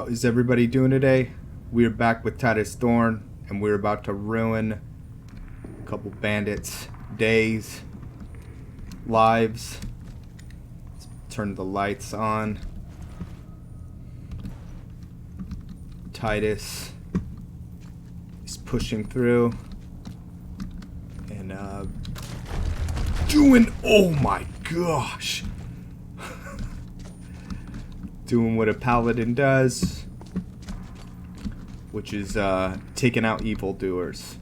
How is everybody doing today? We're back with Titus Dorn, and we're about to ruin a couple bandits' days, lives. Let's turn the lights on. Titus is pushing through and doing, oh my gosh, doing what a paladin does, which is taking out evildoers.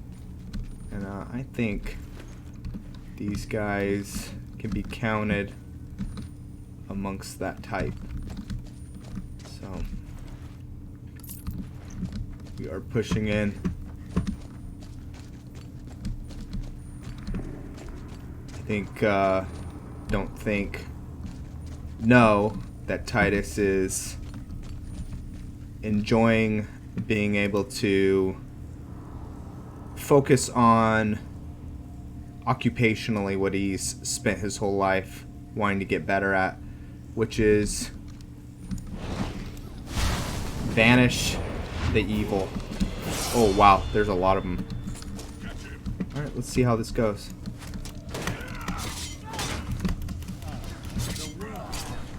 And I think these guys can be counted amongst that type. So we are pushing in. Know that Titus is enjoying being able to focus on occupationally what he's spent his whole life wanting to get better at, which is banish the evil. Oh wow, there's a lot of them. Alright, let's see how this goes.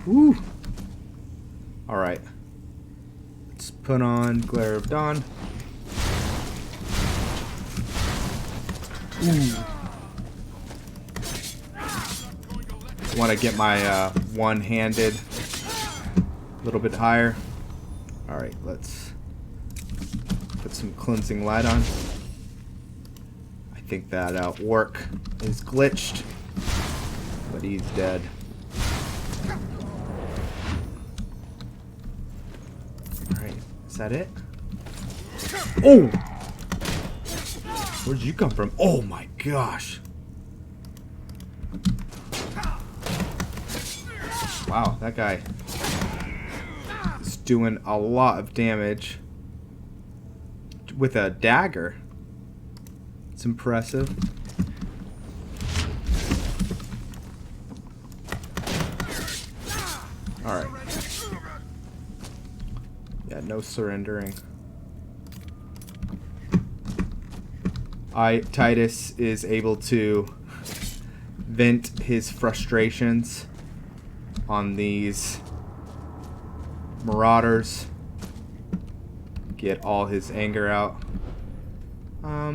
Woo! Alright. Let's put on Glare of Dawn. Ooh. Want to get my one-handed a little bit higher. Alright, let's put some cleansing light on. I think that orc is glitched, but he's dead. Is that it? Oh! Where'd you come from? Oh my gosh. Wow, that guy is doing a lot of damage with a dagger. It's impressive. Alright. Yeah, no surrendering. Titus is able to vent his frustrations on these marauders. Get all his anger out. Yeah,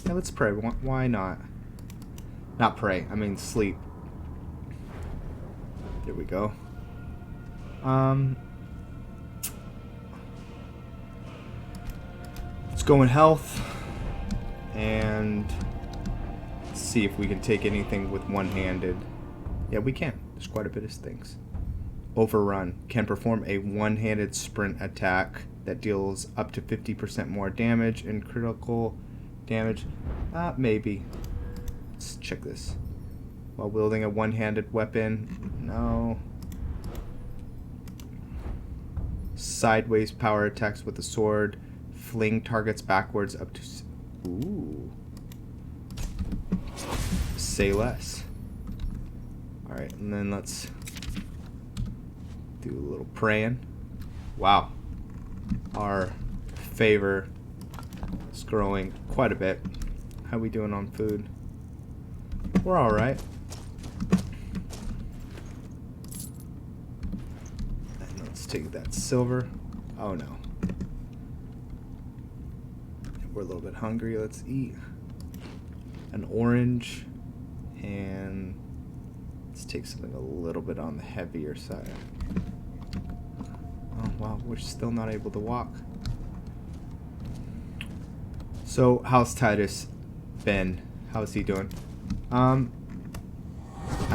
let's pray. Why not? Not pray, I mean sleep. There we go. Let's go in health and see if we can take anything with one-handed. Yeah, we can. There's quite a bit of things. Overrun can perform a one-handed sprint attack that deals up to 50% more damage and critical damage. Maybe. Let's check this. While wielding a one-handed weapon. No. Sideways power attacks with a sword. Fling targets backwards up to... Ooh. Say less. Alright, and then let's do a little praying. Wow. Our favor is growing quite a bit. How we doing on food? We're alright. And let's take that silver. Oh no. We're a little bit hungry. Let's eat an orange, and let's take something a little bit on the heavier side. Oh wow, we're still not able to walk. So how's Titus been? How's he doing? I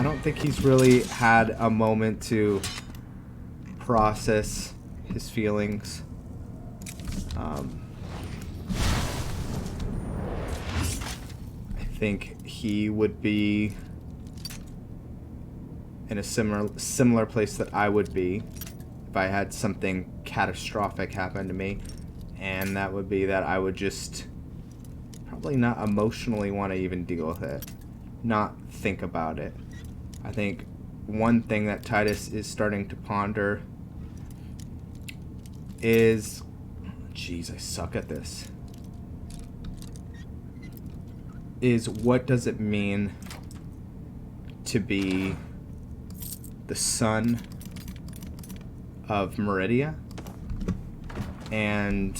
don't think he's really had a moment to process his feelings. I think he would be in a similar place that I would be if I had something catastrophic happen to me, and that would be that I would just probably not emotionally want to even deal with it, not think about it. I think one thing that Titus is starting to ponder is... Jeez, I suck at this. Is what does it mean to be the son of Meridia? And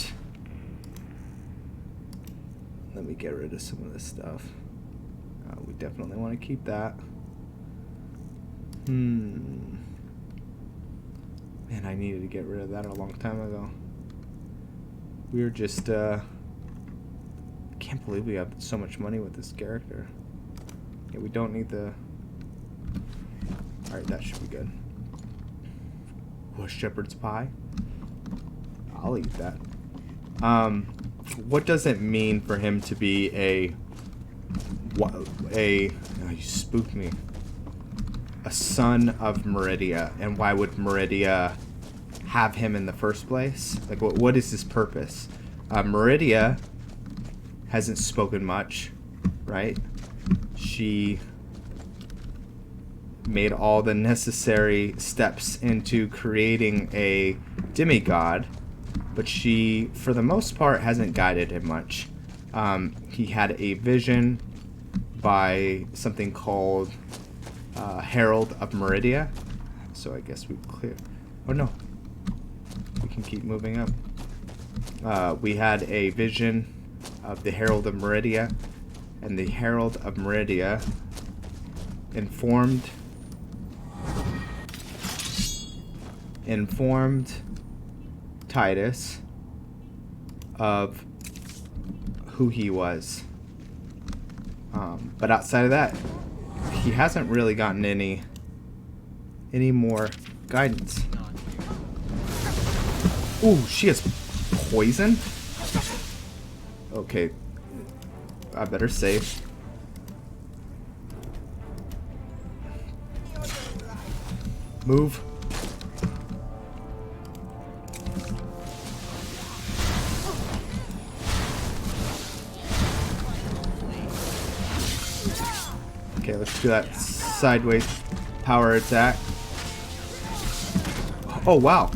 let me get rid of some of this stuff. We definitely want to keep that. Man, I needed to get rid of that a long time ago. We were just, can't believe we have so much money with this character. Yeah, we don't need the... Alright, that should be good. Oh, shepherd's pie? I'll eat that. What does it mean for him to be oh, you spooked me. A son of Meridia, and why would Meridia have him in the first place? Like, what is his purpose? Meridia hasn't spoken much, right? She made all the necessary steps into creating a demigod, but she, for the most part, hasn't guided him much. He had a vision by something called Herald of Meridia. So I guess we clear... Oh no. We can keep moving up. We had a vision of the Herald of Meridia, and the Herald of Meridia informed Titus of who he was. But outside of that, he hasn't really gotten any more guidance. Ooh, she has poison? Okay. I better save. Move. Okay, let's do that sideways power attack. Oh, wow.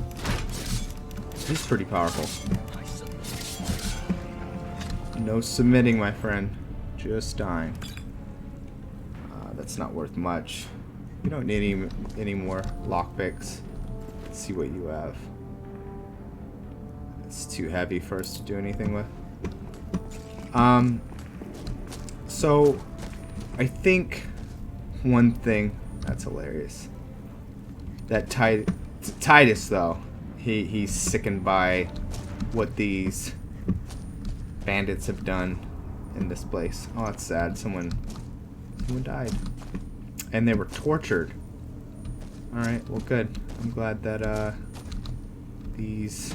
He's pretty powerful. No submitting, my friend. Just dying. That's not worth much. You don't need any more lockpicks. Let's see what you have. It's too heavy for us to do anything with. So I think one thing that's hilarious. That Titus, though, he's sickened by what these bandits have done in this place. Oh, it's sad. Someone died. And they were tortured. Alright, well, good. I'm glad that these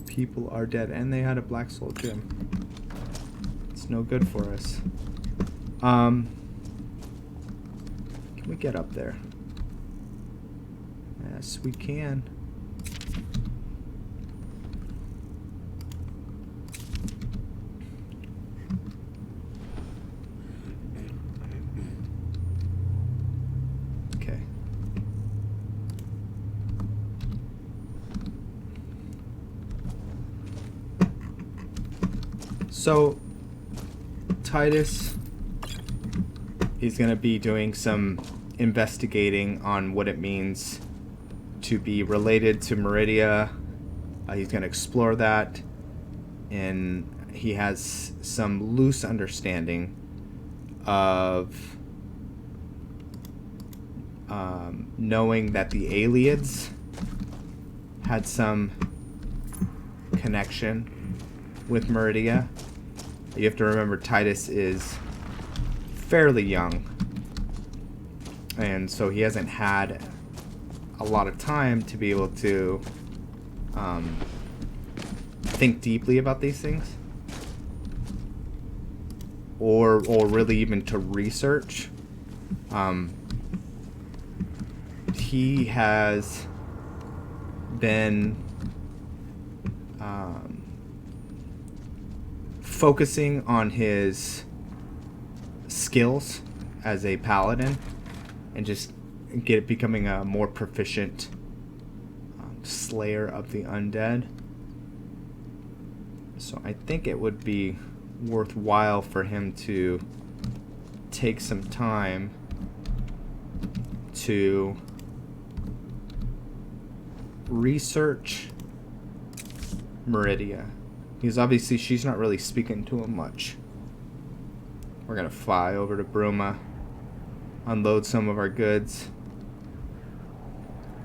people are dead. And they had a black soul gem. It's no good for us. Can we get up there? Yes, we can. Okay. So, Titus, he's going to be doing some investigating on what it means to be related to Meridia. He's going to explore that, and he has some loose understanding of knowing that the Aliens had some connection with Meridia. You have to remember Titus is fairly young, and so he hasn't had a lot of time to be able to think deeply about these things, or really even to research. He has been focusing on his skills as a paladin and just becoming a more proficient slayer of the undead. So I think it would be worthwhile for him to take some time to research Meridia. Because obviously she's not really speaking to him much. We're gonna fly over to Bruma, unload some of our goods.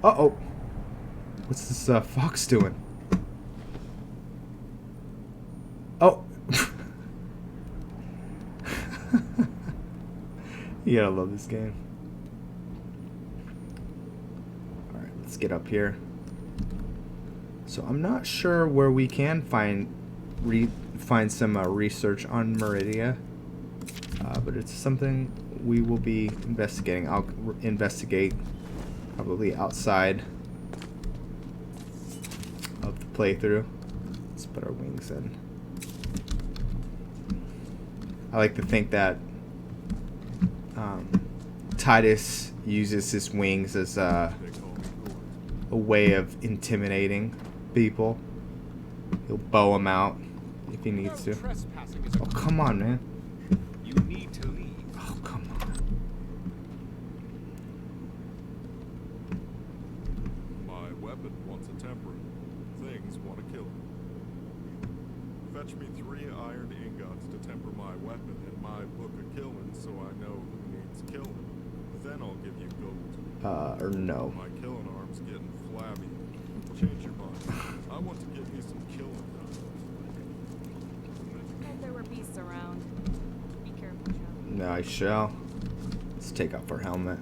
Uh-oh. What's this fox doing? Oh. You gotta love this game. Alright, let's get up here. So I'm not sure where we can find some research on Meridia. But it's something we will be investigating. I'll investigate probably outside of the playthrough. Let's put our wings in. I like to think that Titus uses his wings as a way of intimidating people. He'll bow them out if he needs to. Oh, come on, man. You need to leave. Oh, come on. My weapon wants a temper. Things want to kill it. Fetch me 3 iron ingots to temper my weapon in my book of killing so I know who needs killing. Then I'll give you gold. Or no. My killing arm's getting flabby. Change your mind. I want to get me some killing done. And there were beasts around. Be careful, Joe. No, I shall. Let's take off our helmet.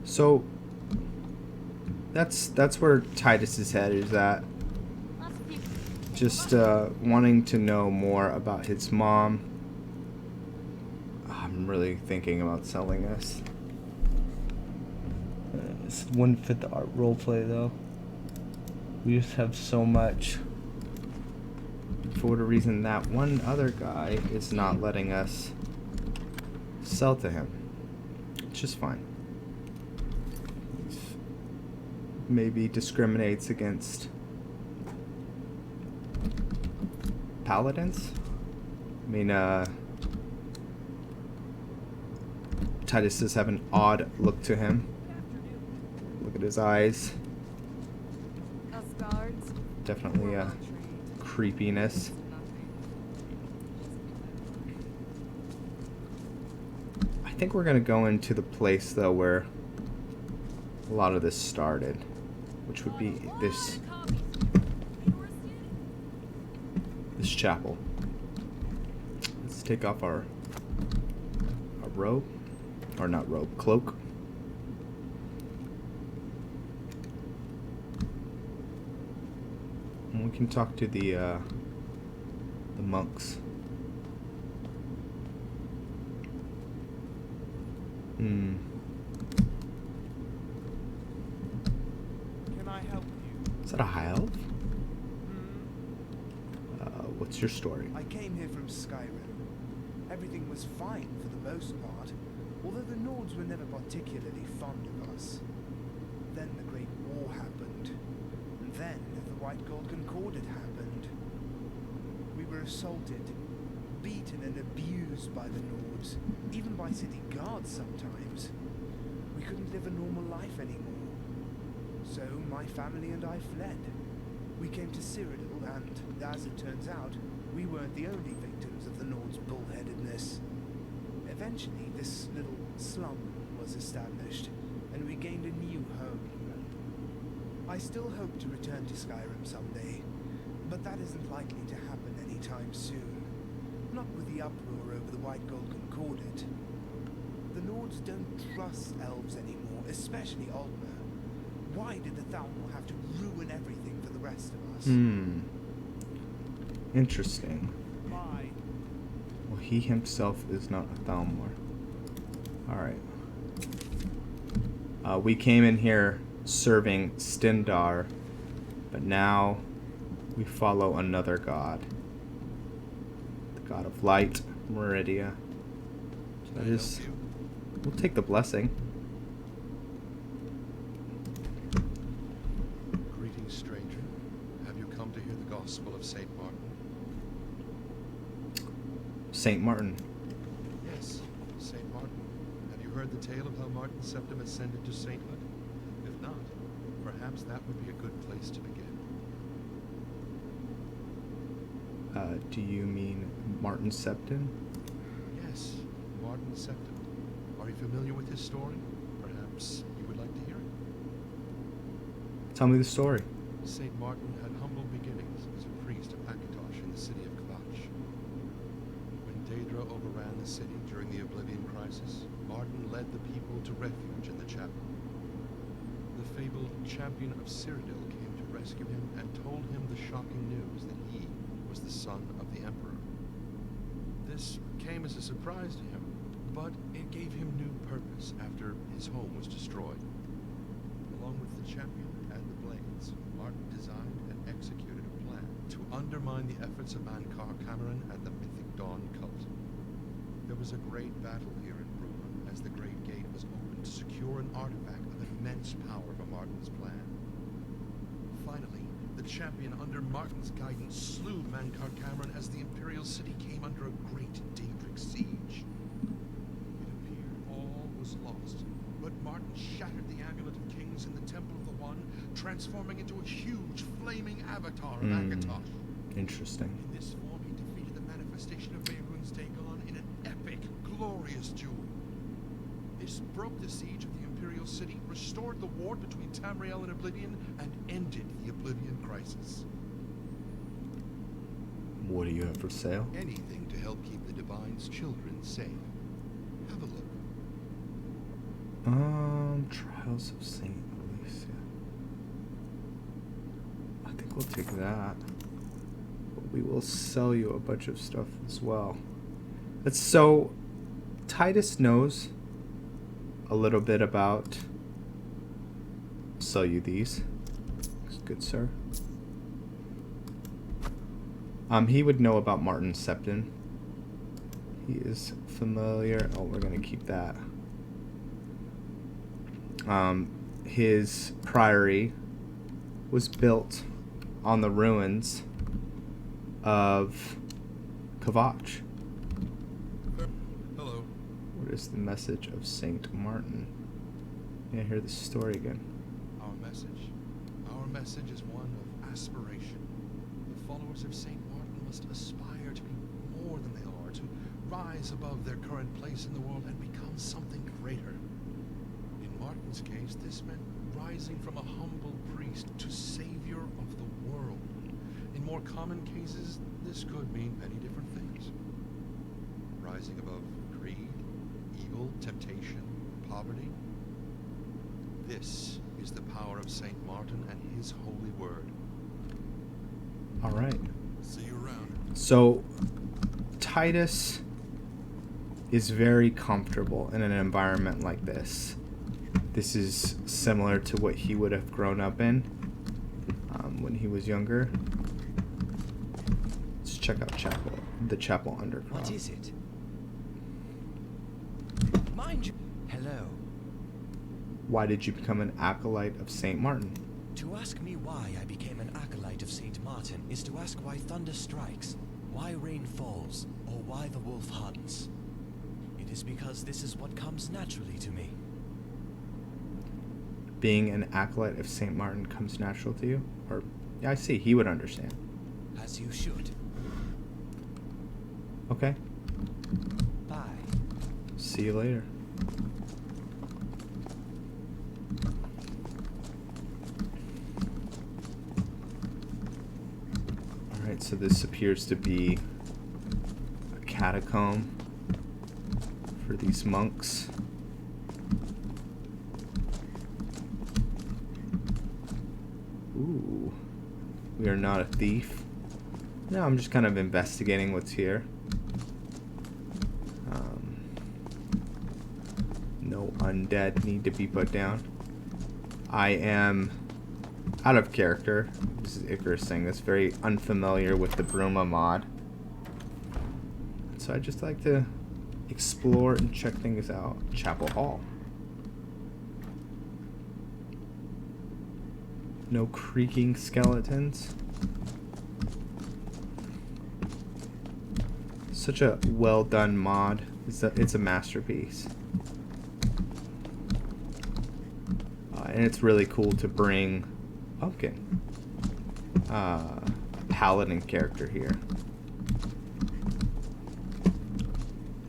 So that's where Titus's head is at. Lots of people. Just wanting to know more about his mom. I'm really thinking about selling this. This wouldn't fit the art roleplay though. We just have so much. For whatever reason, that one other guy is not letting us sell to him. It's just fine. Maybe discriminates against paladins. I mean, Titus does have an odd look to him. Look at his eyes. Us guards. Definitely a creepiness. I think we're gonna go into the place though where a lot of this started, which would be this chapel. Let's take off our robe, or not robe, cloak. And we can talk to the monks. Can I help you? Is that a high elf? What's your story? I came here from Skyrim. Everything was fine for the most part, although the Nords were never particularly fond of us. Then the Great War happened, and then the White Gold Concordat happened. We were assaulted, beaten and abused by the Nords, even by city guards sometimes. We couldn't live a normal life anymore. So my family and I fled. We came to Cyrodiil, and, as it turns out, we weren't the only victims of the Nords' bullheadedness. Eventually, this little slum was established, and we gained a new home. I still hope to return to Skyrim someday, but that isn't likely to happen anytime soon. Not with the uproar over the White Gold Concordat. The Nords don't trust elves anymore, especially Alther. Why did the Thalmor have to ruin everything for the rest of us? Interesting. Bye. Well, he himself is not a Thalmor. Alright. We came in here serving Stendar, but now we follow another god. The god of light, Meridia. That is... We'll take the blessing. Greetings, stranger. Have you come to hear the gospel of Saint Martin? Saint Martin. Yes, Saint Martin. Have you heard the tale of how Martin Septim ascended to sainthood? If not, perhaps that would be a good place to begin. Do you mean Martin Septim? Yes, Martin Septim. Are you familiar with his story? Perhaps you would like to hear it? Tell me the story. Saint Martin had humble beginnings as a priest of Akatosh in the city of Kvatch. When Daedra overran the city during the Oblivion Crisis, Martin led the people to refuge in the chapel. The fabled champion of Cyrodiil came to rescue him and told him the shocking news that he was the son of the Emperor. This came as a surprise to him, but it gave him new purpose after his home was destroyed. Along with the champion and the blades, Martin designed and executed a plan to undermine the efforts of Ankar Cameron and the Mythic Dawn cult. There was a great battle here in Bruma as the Great Gate was opened to secure an artifact of immense power for Martin's plan. Finally, the champion under Martin's guidance slew Mankar Cameron as the Imperial City came under a great Daedric siege. It appeared all was lost, but Martin shattered the Amulet of Kings in the Temple of the One, transforming into a huge flaming avatar of Akatosh. Interesting. In this form, he defeated the manifestation of Mehrunes Dagon in an epic, glorious duel. This broke the siege of the Imperial City, restored the war between Tamriel and Oblivion, and ended the Oblivion Crisis. What do you have for sale? Anything to help keep the Divine's children safe. Have a look. Trials of Saint Alicia. I think we'll take that. But we will sell you a bunch of stuff as well. That's so... Titus knows a little bit about... Sell you these. Good, sir. He would know about Martin Septim. He is familiar. Oh, we're gonna keep that. His priory was built on the ruins of Kvatch. Hello. What is the message of Saint Martin? Yeah, hear the story again. Our message is one of aspiration. The followers of Saint Martin must aspire to be more than they are, to rise above their current place in the world and become something greater. In Martin's case, this meant rising from a humble priest to savior of the world. In more common cases, this could mean many different things. Rising above greed, evil, temptation, poverty. This is the power of Saint Martin and his holy word. All right. See you around. So, Titus is very comfortable in an environment like this. This is similar to what he would have grown up in when he was younger. Let's check out the chapel underground. What is it? Mind you. Hello. Why did you become an acolyte of Saint Martin? To ask me why I became an acolyte of Saint Martin is to ask why thunder strikes, why rain falls, or why the wolf hunts. It is because this is what comes naturally to me. Being an acolyte of Saint Martin comes natural to you? Or, yeah, I see. He would understand. As you should. Okay. Bye. See you later. Alright, so this appears to be a catacomb for these monks. Ooh. We are not a thief. No, I'm just kind of investigating what's here. No undead need to be put down. I am out of character. This is Icarus saying this. Very unfamiliar with the Bruma mod. So I just like to Explore and check things out. Chapel Hall. No creaking skeletons. Such a well done mod. It's a masterpiece. And it's really cool to bring Pumpkin, a Paladin character here.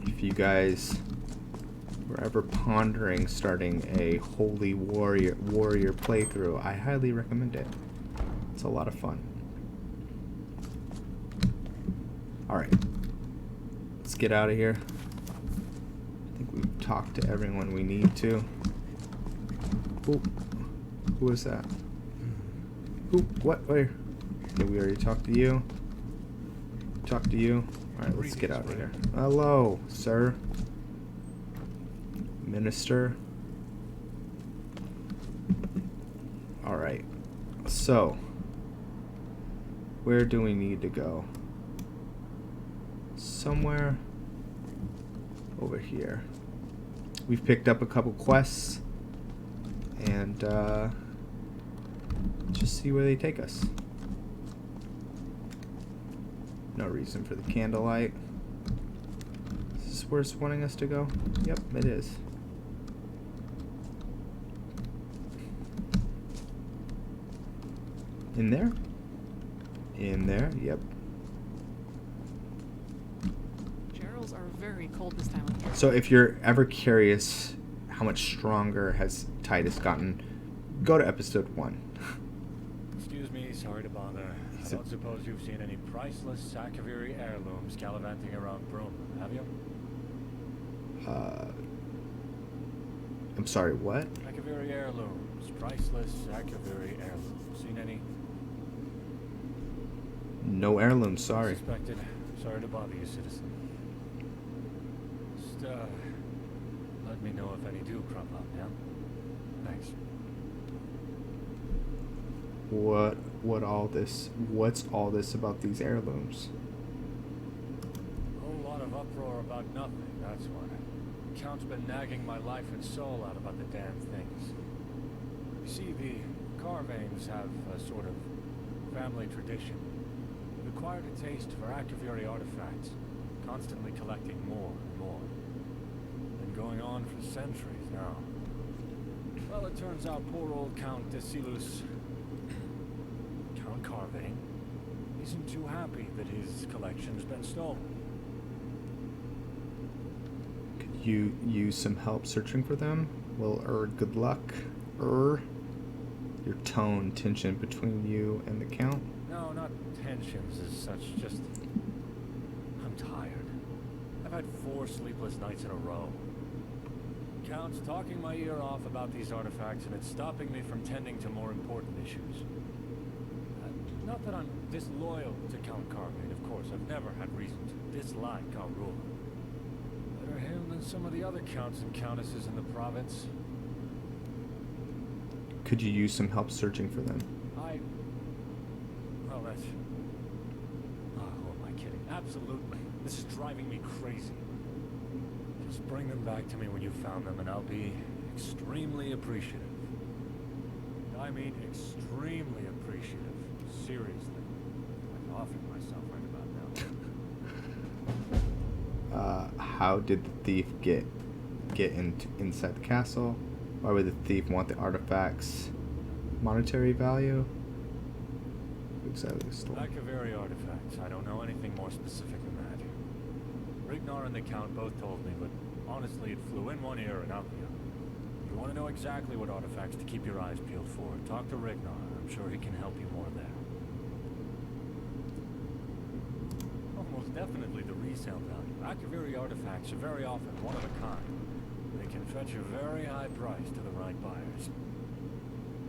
If you guys were ever pondering starting a holy warrior playthrough, I highly recommend it. It's a lot of fun. Alright. Let's get out of here. I think we've talked to everyone we need to. Ooh. Who is that? Ooh, what? Where? Okay, we already talked to you. Talked to you. Alright, let's get out of here. Hello, sir. Minister. Alright. So, where do we need to go? Somewhere over here. We've picked up a couple quests. And just see where they take us. No reason for the candlelight. Is this where it's wanting us to go? Yep, it is. In there? In there, yep. Gerals are very cold this time of year. So if you're ever curious how much stronger has Titus gotten, go to episode 1. Excuse me, sorry to bother. I don't suppose you've seen any priceless Sakaviri heirlooms gallivanting around Bruma, have you? I'm sorry, what? Sakaviri heirlooms, priceless Sakaviri heirlooms. Seen any? No heirloom, sorry. Suspected. Sorry to bother you, citizen. Just, let me know if any do crop up, yeah? Thanks. What's all this about these heirlooms? A whole lot of uproar about nothing, that's what. Count's been nagging my life and soul out about the damn things. You see, the Carvanes have a sort of family tradition. We've acquired a taste for Akaviri artifacts, constantly collecting more and more. Been going on for centuries now. Well, it turns out poor old Count Desilus, Count Carvane, isn't too happy that his collection's been stolen. Could you use some help searching for them? Well, good luck. Your tone, tension between you and the Count? No, not tensions as such, just... I'm tired. I've had 4 sleepless nights in a row. Count's talking my ear off about these artifacts, and it's stopping me from tending to more important issues. Not that I'm disloyal to Count Carvane, of course. I've never had reason to dislike our ruler. Better him than some of the other counts and countesses in the province. Could you use some help searching for them? Well, that's... Oh, who am I kidding? Absolutely. This is driving me crazy. Just bring them back to me when you found them, and I'll be extremely appreciative. I mean extremely appreciative. Seriously. I'm offing myself right about now. How did the thief get inside the castle? Why would the thief want the artifacts? Monetary value? Exactly. Akaviri artifacts. I don't know anything more specific than that. Rignar and the Count both told me, but honestly it flew in one ear and out the other. If you want to know exactly what artifacts to keep your eyes peeled for, talk to Rignar. I'm sure he can help you more there. Almost definitely the resale value. Akaviri artifacts are very often one of a kind. They can fetch a very high price to the right buyers.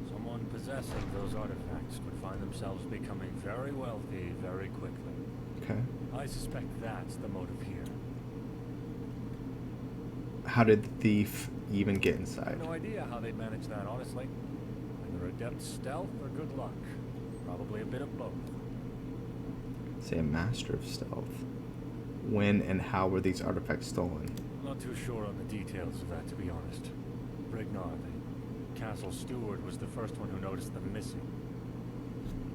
Someone possessing those artifacts could find themselves becoming very wealthy very quickly. Okay. I suspect that's the motive here. How did the thief even get I inside? have no idea how they'd manage that, honestly. Either adept stealth or good luck. Probably a bit of both. Say a master of stealth. When and how were these artifacts stolen? Not too sure on the details of that, to be honest. Brignar, the castle steward, was the first one who noticed them missing.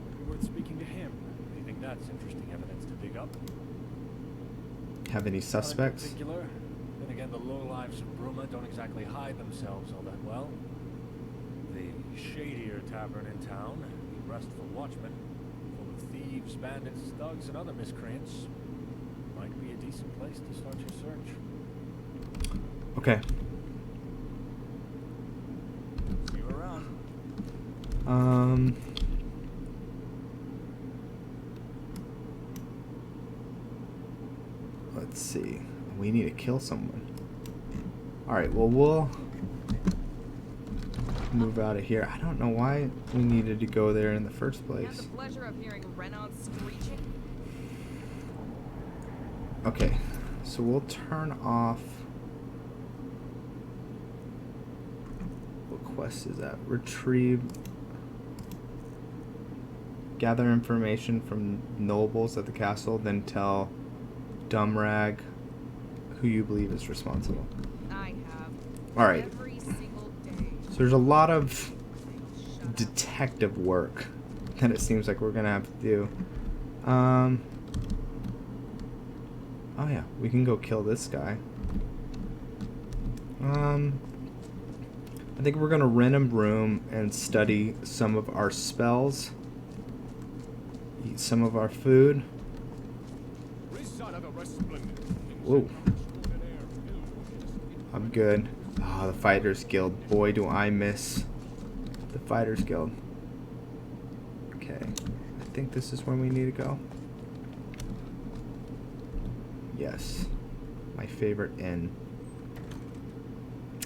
Might be worth speaking to him. Do you think that's interesting evidence to dig up? Have any suspects? Not in particular. Then again, the lowlives of Bruma don't exactly hide themselves all that well. The shadier tavern in town, the Restful Watchman, full of thieves, bandits, thugs, and other miscreants, might be a decent place to start your search. Okay. See you around. Let's see. We need to kill someone. Alright, well, we'll move out of here. I don't know why we needed to go there in the first Have place. the pleasure of hearing Renaud's screeching. Okay, so we'll turn off. What quest is that? Retrieve. Gather information from nobles at the castle, then tell Dumrag who you believe is responsible. I have. Alright, Every single day. so there's a lot of Shut up. detective work that it seems like we're gonna have to do. Oh yeah, we can go kill this guy. I think we're gonna rent a room and study some of our spells. Eat some of our food. Whoa. I'm good. Ah, the Fighters Guild. Boy, do I miss the Fighters Guild. Okay. I think this is where we need to go. Yes. My favorite inn.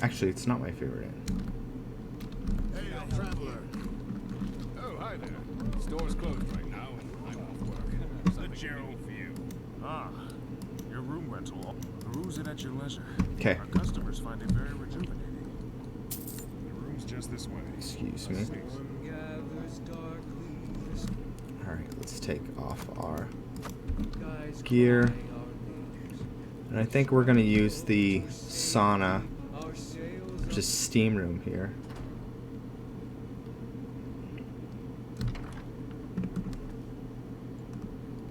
Actually, it's not my favorite inn. Hey, traveler. Oh, hi there. Store's closed right now, and I'm off work. The Gerald for you. Ah, your room rental. Peruse it at your leisure. Okay. Our customers find it very rejuvenating. The room's just this way. Excuse me. Alright, let's take off our gear. And I think we're going to use the sauna, which is steam room here.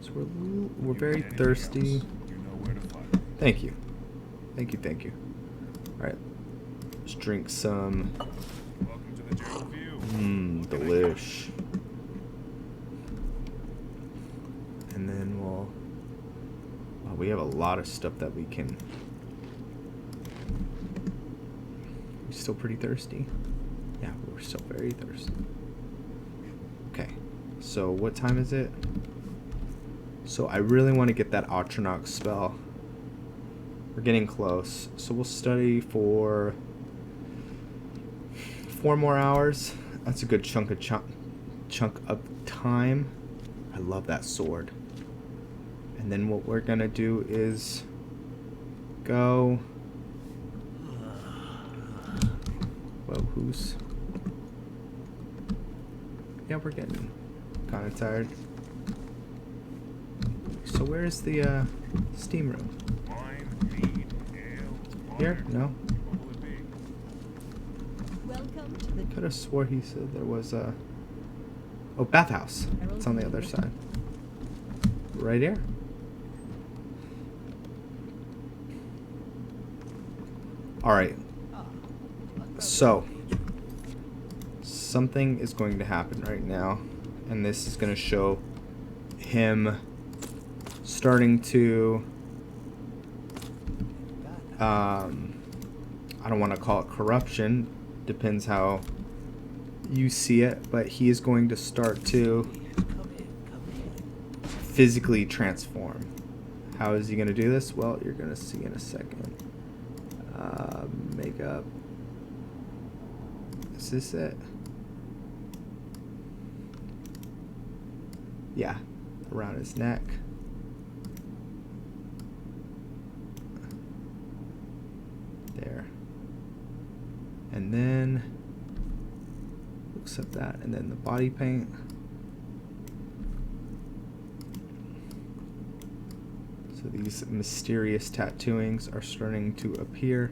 So we're very thirsty. You know where to find me. Thank you. Thank you, thank you. Alright, let's drink some. Welcome to the Gerald View. Delish. And then we'll... Wow, we have a lot of stuff that we can... We're still pretty thirsty. Yeah, we're still very thirsty. Okay, so what time is it? So I really want to get that Atronach spell. We're getting close. So we'll study for 4 more hours. That's a good chunk of time. I love that sword. And then what we're gonna do is go. Whoa, who's? Yeah, we're getting kind of tired. So where's the steam room? Wine, mead, ale, Here? wine. No. What will it be? Welcome to the Could have swore he said there was a. Oh, bathhouse. It's on the other side. Right here. All right. So something is going to happen right now, and this is going to show him starting to. I don't want to call it corruption. Depends how you see it, but he is going to start to physically transform. How is he going to do this? Well, you're going to see in a second. Makeup. Is this it? Yeah, around his neck. There. And then looks at that, and then the body paint. So So these mysterious tattooings are starting to appear.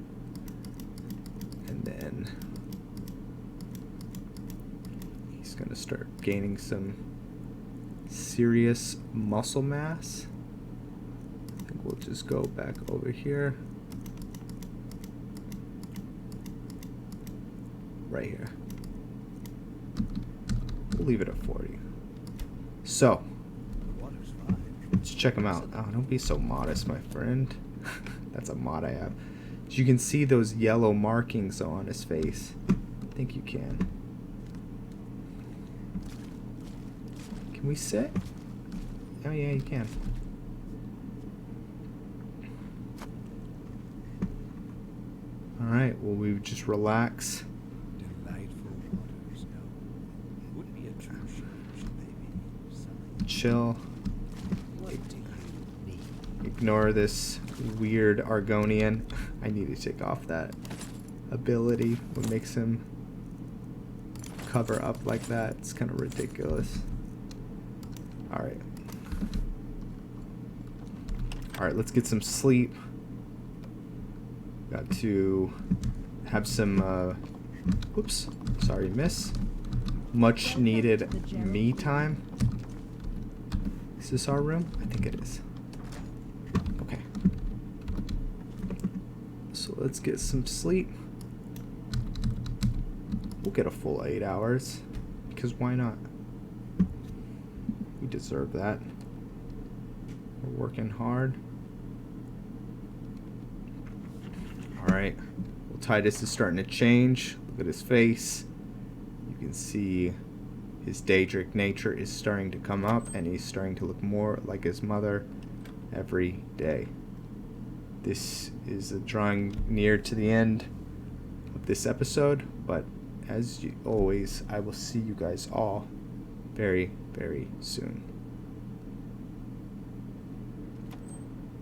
And then he's going to start gaining some serious muscle mass. I think we'll just go back over here. Right here. We'll leave it at 40. So, let's check him out. Oh, don't be so modest, my friend. That's a mod I have. So you can see those yellow markings on his face. I think you can. Can we sit? Oh yeah, you can. Alright, well we just relax. Chill. Ignore this weird Argonian. I need to take off that ability. What makes him cover up like that? It's kind of ridiculous. Alright. Alright, let's get some sleep. Got to have some, whoops, sorry, miss. Much needed me time. Is this our room? I think it is. Okay. So let's get some sleep. We'll get a full 8 hours. Because why not? We deserve that. We're working hard. Alright. Well, Titus is starting to change. Look at his face. You can see his Daedric nature is starting to come up, and he's starting to look more like his mother every day. This is drawing near to the end of this episode, but as always, I will see you guys all very, very soon.